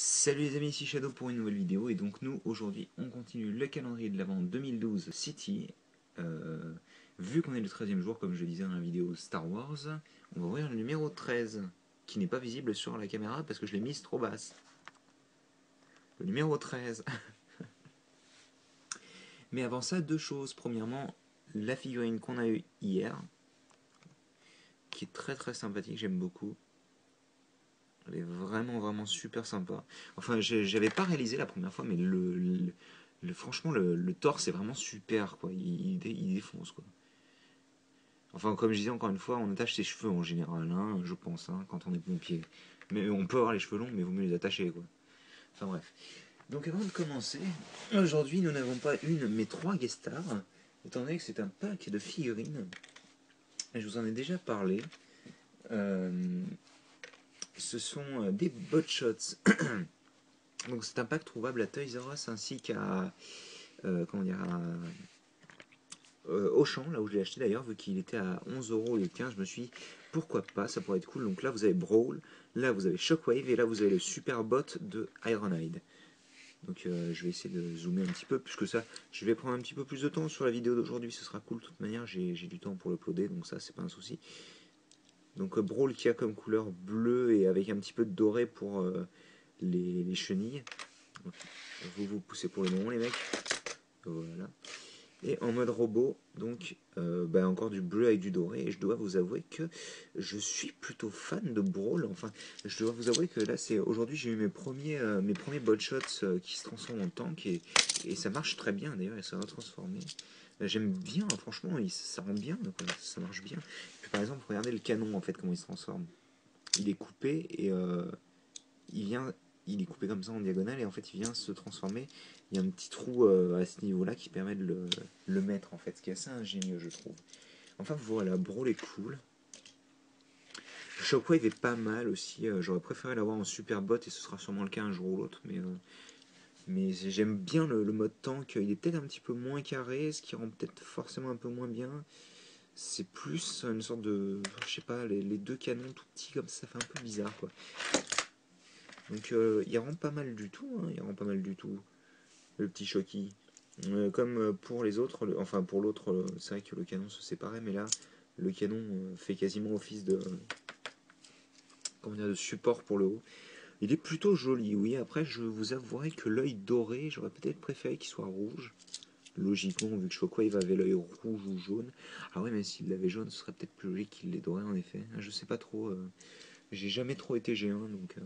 Salut les amis, ici Shadow pour une nouvelle vidéo. Et donc nous, aujourd'hui, on continue le calendrier de l'Avent 2012 City. Vu qu'on est le 13e jour, comme je le disais dans la vidéo Star Wars, on va ouvrir le numéro 13, qui n'est pas visible sur la caméra parce que je l'ai mise trop basse. Le numéro 13. Mais avant ça, deux choses. Premièrement, la figurine qu'on a eue hier, qui est très très sympathique, j'aime beaucoup. Elle est vraiment super sympa. Enfin, j'avais pas réalisé la première fois, mais franchement, le torse est vraiment super, quoi. Il défonce, quoi. Enfin, comme je disais encore une fois, on attache ses cheveux en général, hein, je pense, hein, quand on est pompier. Mais on peut avoir les cheveux longs, mais vaut mieux les attacher, quoi. Enfin bref. Donc avant de commencer, aujourd'hui nous n'avons pas une, mais trois guest stars, étant donné que c'est un pack de figurines. Et je vous en ai déjà parlé. Euh, Ce sont des bot shots. Donc c'est un pack trouvable à Toys R Us ainsi qu'à comment dire Auchan, là où je l'ai acheté d'ailleurs, vu qu'il était à 11 € et 15, je me suis dit pourquoi pas, ça pourrait être cool. Donc là vous avez Brawl, là vous avez Shockwave et là vous avez le super bot de Ironhide. Donc je vais essayer de zoomer un petit peu, puisque ça je vais prendre un petit peu plus de temps sur la vidéo d'aujourd'hui, ce sera cool de toute manière, j'ai du temps pour l'uploader, donc ça c'est pas un souci. Donc Brawl qui a comme couleur bleu et avec un petit peu de doré pour les chenilles. Vous poussez pour le moment les mecs. Voilà. Et en mode robot, donc encore du bleu avec du doré. Et je dois vous avouer que je suis plutôt fan de Brawl. Enfin, je dois vous avouer que là, c'est aujourd'hui, j'ai eu mes premiers ball shots qui se transforment en tank et ça marche très bien d'ailleurs. Et ça va transformer. J'aime bien, franchement, ça rend bien, quoi, ça marche bien. Puis, par exemple, regardez le canon en fait, comment il se transforme. Il est coupé et il vient, il est coupé comme ça en diagonale et en fait il vient se transformer. Il y a un petit trou à ce niveau-là qui permet de le mettre en fait, ce qui est assez ingénieux je trouve. Enfin voilà, Brawl est cool. Shockwave est pas mal aussi. J'aurais préféré l'avoir en super bot et ce sera sûrement le cas un jour ou l'autre, mais j'aime bien le mode tank. Il est peut-être un petit peu moins carré, ce qui rend peut-être forcément un peu moins bien. C'est plus une sorte de, je sais pas, les deux canons tout petits comme ça fait un peu bizarre quoi. Donc il rend pas mal du tout, hein, il rend pas mal du tout, le petit Shocky. Comme pour les autres, enfin pour l'autre, c'est vrai que le canon se séparait, mais là, le canon fait quasiment office de, comment dire, de support pour le haut. Il est plutôt joli, oui. Après, je vous avouerai que l'œil doré, j'aurais peut-être préféré qu'il soit rouge. Logiquement, vu que Shockwave avait l'œil rouge ou jaune. Ah ouais, mais s'il l'avait jaune, ce serait peut-être plus logique qu'il l'ait doré, en effet. Je sais pas trop. J'ai jamais trop été G1 donc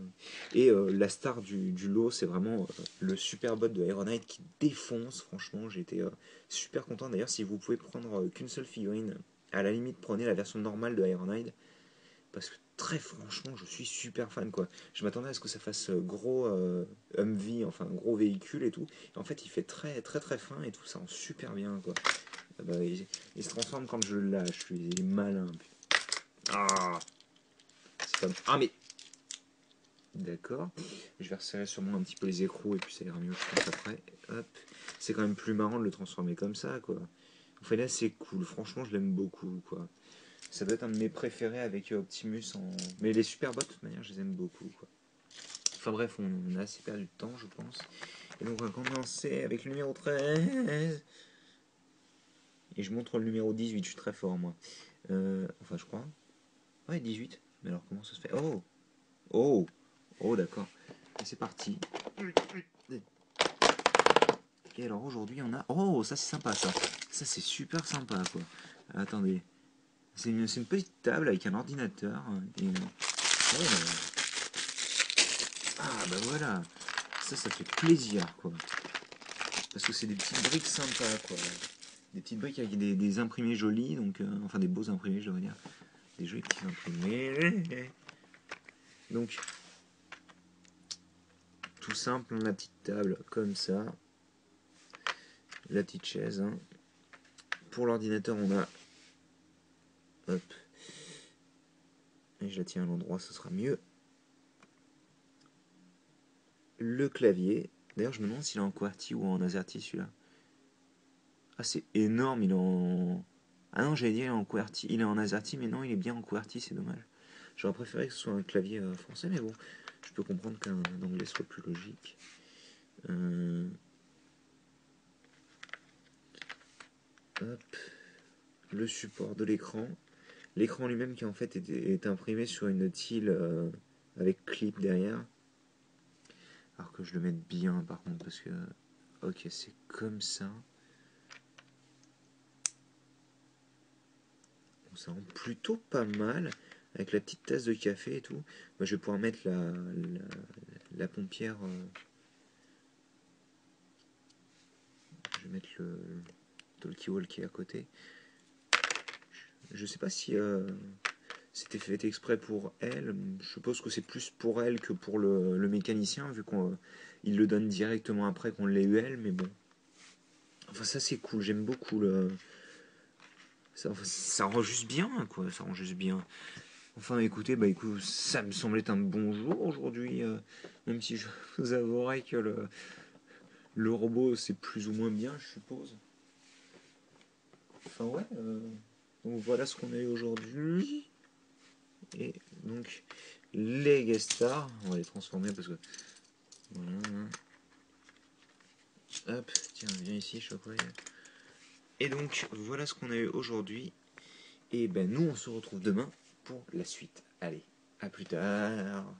et la star du lot c'est vraiment le super bot de Ironhide qui défonce. Franchement j'ai été super content. D'ailleurs si vous pouvez prendre qu'une seule figurine, à la limite prenez la version normale de Ironhide parce que très franchement je suis super fan quoi. Je m'attendais à ce que ça fasse gros Humvee, enfin gros véhicule et tout, et en fait il fait très fin et tout, ça rend super bien quoi. Il se transforme quand je le lâche, il est malin. Ah, ah mais d'accord. Je vais resserrer sûrement un petit peu les écrous et puis ça ira mieux, je pense, après. Hop. C'est quand même plus marrant de le transformer comme ça, quoi. Enfin là, c'est cool. Franchement, je l'aime beaucoup, quoi. Ça doit être un de mes préférés avec Optimus en. Mais les Superbots, de toute manière, je les aime beaucoup, quoi. Enfin bref, on a assez perdu de temps, je pense. Et donc, on va commencer avec le numéro 13. Et je montre le numéro 18, je suis très fort, moi. Enfin, je crois. Ouais, 18. Mais alors, comment ça se fait? Oh! Oh! Oh, d'accord. Et c'est parti. Et alors aujourd'hui on a... Oh ça c'est sympa ça. Ça c'est super sympa quoi. Attendez. C'est une petite table avec un ordinateur. Et... Oh. Ah bah voilà. Ça fait plaisir quoi. Parce que c'est des petites briques sympas quoi. Des petites briques avec des imprimés jolis. Donc, enfin des beaux imprimés je dois dire. Des jolis petits imprimés. Donc tout simple la petite table comme ça. La petite chaise. Hein. Pour l'ordinateur on a... Hop. Et je la tiens à l'endroit, ce sera mieux. Le clavier. D'ailleurs, je me demande s'il est en QWERTY ou en AZERTY celui-là. Ah, c'est énorme, il est en. Ah non, j'allais dire il est en QWERTY. Il est en AZERTY, mais non, il est bien en QWERTY, c'est dommage. J'aurais préféré que ce soit un clavier français, mais bon, je peux comprendre qu'un anglais soit plus logique. Hop, le support de l'écran. L'écran lui-même qui en fait est imprimé sur une tile avec clip derrière. Alors que je le mette bien par contre parce que... Ok, c'est comme ça. Bon, ça rend plutôt pas mal. Avec la petite tasse de café et tout. Moi, je vais pouvoir mettre la pompière. Je vais mettre le talkie-walkie à côté. Je sais pas si c'était fait exprès pour elle. Je suppose que c'est plus pour elle que pour le mécanicien, vu qu'il le donne directement après qu'on l'ait eu elle, mais bon. Enfin, ça c'est cool, j'aime beaucoup le. Ça rend juste bien, quoi, ça rend juste bien. Enfin, écoutez, bah écoute, ça me semblait un bon jour aujourd'hui, même si je vous avouerai que le robot c'est plus ou moins bien, je suppose. Enfin, ouais, donc voilà ce qu'on a eu aujourd'hui. Et donc, les guest stars, on va les transformer parce que. Voilà. Hop, tiens, viens ici, chocolat. Et donc, voilà ce qu'on a eu aujourd'hui. Et ben, nous, on se retrouve demain pour la suite. Allez, à plus tard.